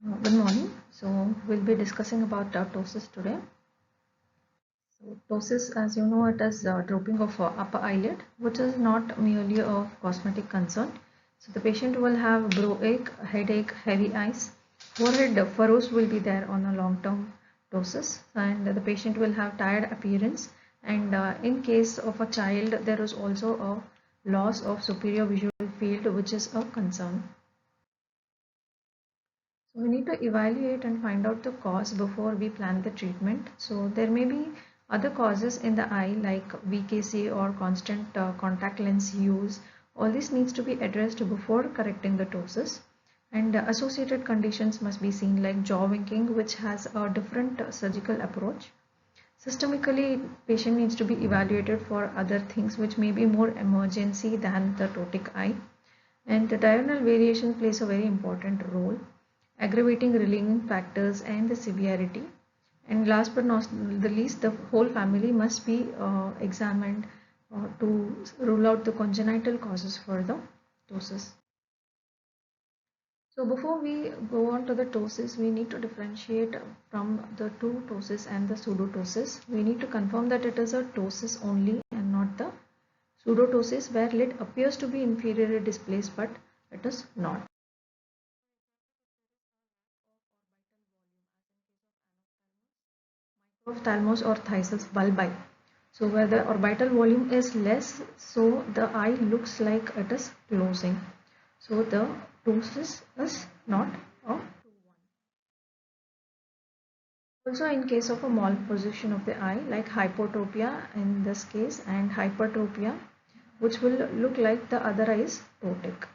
Good morning. So we'll be discussing about ptosis today. So ptosis, as you know, it is drooping of upper eyelid, which is not merely a cosmetic concern. So the patient will have brow ache, headache, heavy eyes, forehead furrows will be there on a long-term ptosis, and the patient will have tired appearance. And in case of a child, there is also a loss of superior visual field, which is a concern. So we need to evaluate and find out the cause before we plan the treatment. So there may be other causes in the eye like VKC or constant contact lens use. All this needs to be addressed before correcting the ptosis. And associated conditions must be seen like jaw winking, which has a different surgical approach. Systemically, patient needs to be evaluated for other things which may be more emergency than the ptotic eye. And the diurnal variation plays a very important role, aggravating relieving factors and the severity. And last but not the least, the whole family must be examined to rule out the congenital causes for the ptosis. So before we go on to the ptosis, we need to differentiate from the two ptosis and the pseudotosis. We need to confirm that it is a ptosis only and not the pseudotosis where lid appears to be inferiorly displaced but it is not. Ophthalmos or thymus bulbi. So where the orbital volume is less, so the eye looks like it is closing. So the ptosis is not a true one. Also in case of a malposition of the eye like hypotropia in this case and hypertropia, which will look like the other eye is ptotic.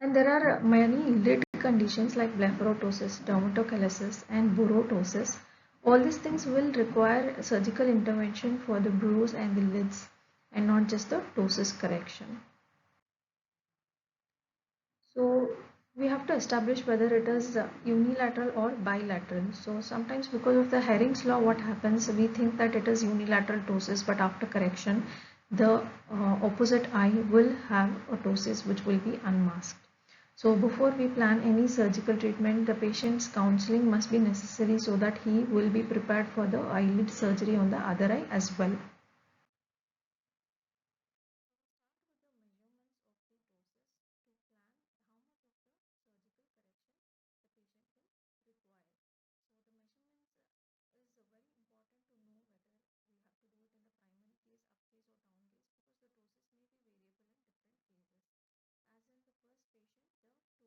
And there are many lid conditions like blepharoptosis, dermatochalasis, and boroptosis. All these things will require surgical intervention for the bruise and the lids and not just the ptosis correction. So we have to establish whether it is unilateral or bilateral. So sometimes because of the Herring's law, what happens, we think that it is unilateral ptosis, but after correction, the opposite eye will have a ptosis which will be unmasked. So before we plan any surgical treatment, the patient's counseling must be necessary so that he will be prepared for the eyelid surgery on the other eye as well.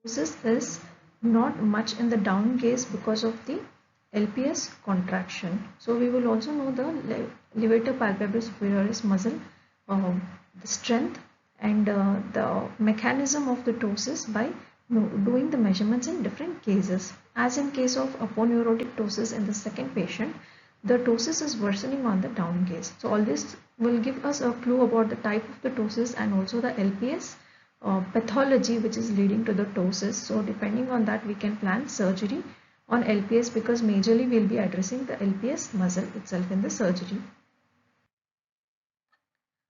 Ptosis is not much in the down gaze because of the LPS contraction. So we will also know the levator palpebrae superioris muscle, the strength and the mechanism of the ptosis by doing the measurements in different cases. As in case of aponeurotic ptosis in the second patient, the ptosis is worsening on the down gaze. So all this will give us a clue about the type of the ptosis and also the LPS pathology which is leading to the ptosis. So depending on that we can plan surgery on LPS because majorly we will be addressing the LPS muscle itself in the surgery.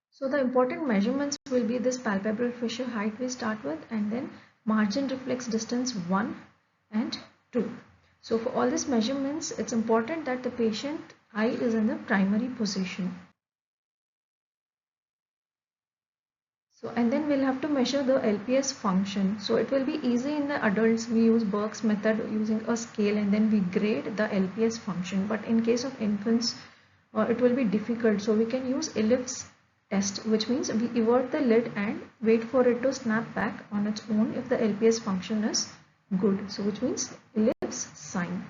So the important measurements will be this palpebral fissure height we start with and then margin reflex distance 1 and 2. So for all these measurements it's important that the patient eye is in the primary position. So and then we'll have to measure the LPS function. So it will be easy in the adults. We use Burke's method using a scale and then we grade the LPS function. But in case of infants, it will be difficult. So we can use ellipse test, which means we invert the lid and wait for it to snap back on its own if the LPS function is good. So which means ellipse sign.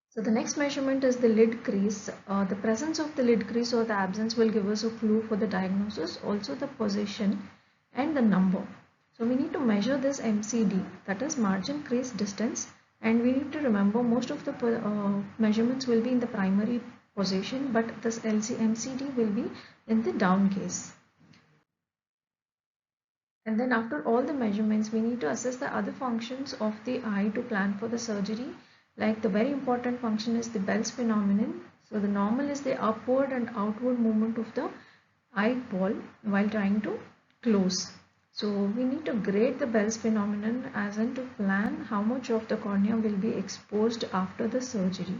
So the next measurement is the lid crease. The presence of the lid crease or the absence will give us a clue for the diagnosis, also the position and the number. So we need to measure this MCD, that is margin crease distance, and we need to remember most of the measurements will be in the primary position, but this MCD will be in the down gaze. And then after all the measurements, we need to assess the other functions of the eye to plan for the surgery. Like the very important function is the Bell's phenomenon. So the normal is the upward and outward movement of the eyeball while trying to close. So we need to grade the Bell's phenomenon as in to plan how much of the cornea will be exposed after the surgery.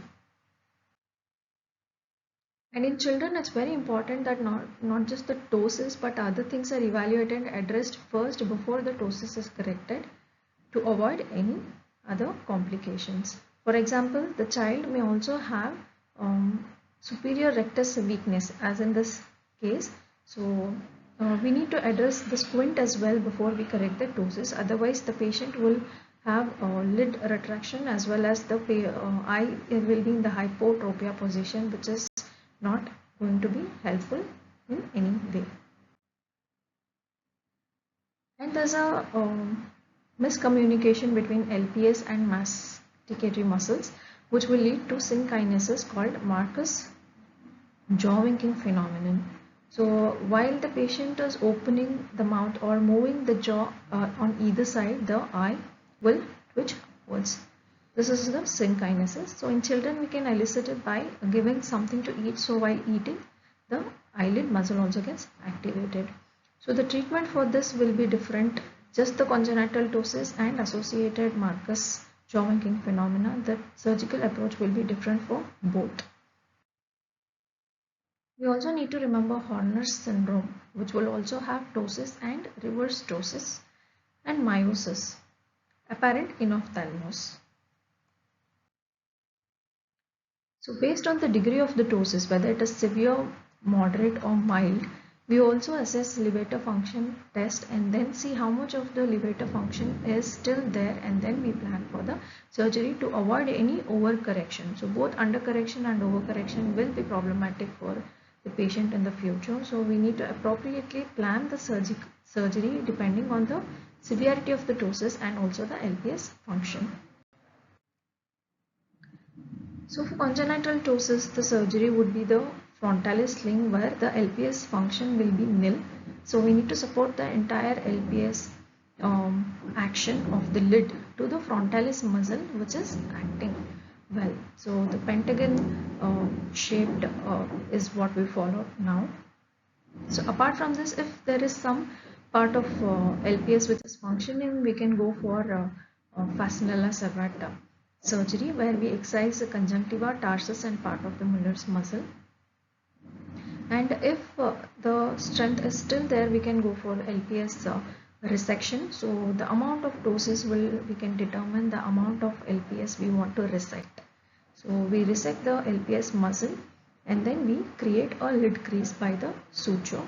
And in children, it's very important that not just the ptosis but other things are evaluated and addressed first before the ptosis is corrected to avoid any other complications. For example, the child may also have superior rectus weakness as in this case. So we need to address the squint as well before we correct the ptosis. Otherwise, the patient will have lid retraction as well as the eye will be in the hypotropia position, which is not going to be helpful in any way. And there's a miscommunication between LPS and masticatory muscles, which will lead to synkinesis called Marcus jaw winking phenomenon. So while the patient is opening the mouth or moving the jaw on either side, the eye will twitch upwards. This is the synkinesis. So in children, we can elicit it by giving something to eat. So while eating, the eyelid muscle also gets activated. So the treatment for this will be different. Just the congenital ptosis and associated Marcus jaw winking phenomena, the surgical approach will be different for both. We also need to remember Horner's syndrome, which will also have ptosis and reverse ptosis, and meiosis, apparent in ophthalmos. So based on the degree of the ptosis, whether it is severe, moderate or mild, we also assess levator function test and then see how much of the levator function is still there, and then we plan for the surgery to avoid any overcorrection. So both undercorrection and overcorrection will be problematic for the patient in the future. So we need to appropriately plan the surgery depending on the severity of the ptosis and also the LPS function. So for congenital ptosis, the surgery would be the frontalis sling where the LPS function will be nil. So we need to support the entire LPS action of the lid to the frontalis muscle, which is acting well. So the pentagon shaped is what we follow now. So apart from this, if there is some part of LPS which is functioning, we can go for fascinella serrata surgery where we excise the conjunctiva, tarsus and part of the Muller's muscle. And if the strength is still there, we can go for LPS resection. So the amount of ptosis we can determine the amount of LPS we want to resect. So we resect the LPS muscle and then we create a lid crease by the suture.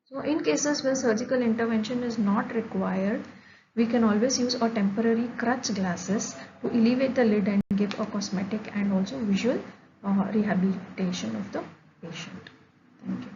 So in cases where surgical intervention is not required, we can always use a temporary crutch glasses to elevate the lid and give a cosmetic and also visual rehabilitation of the patient. Thank you.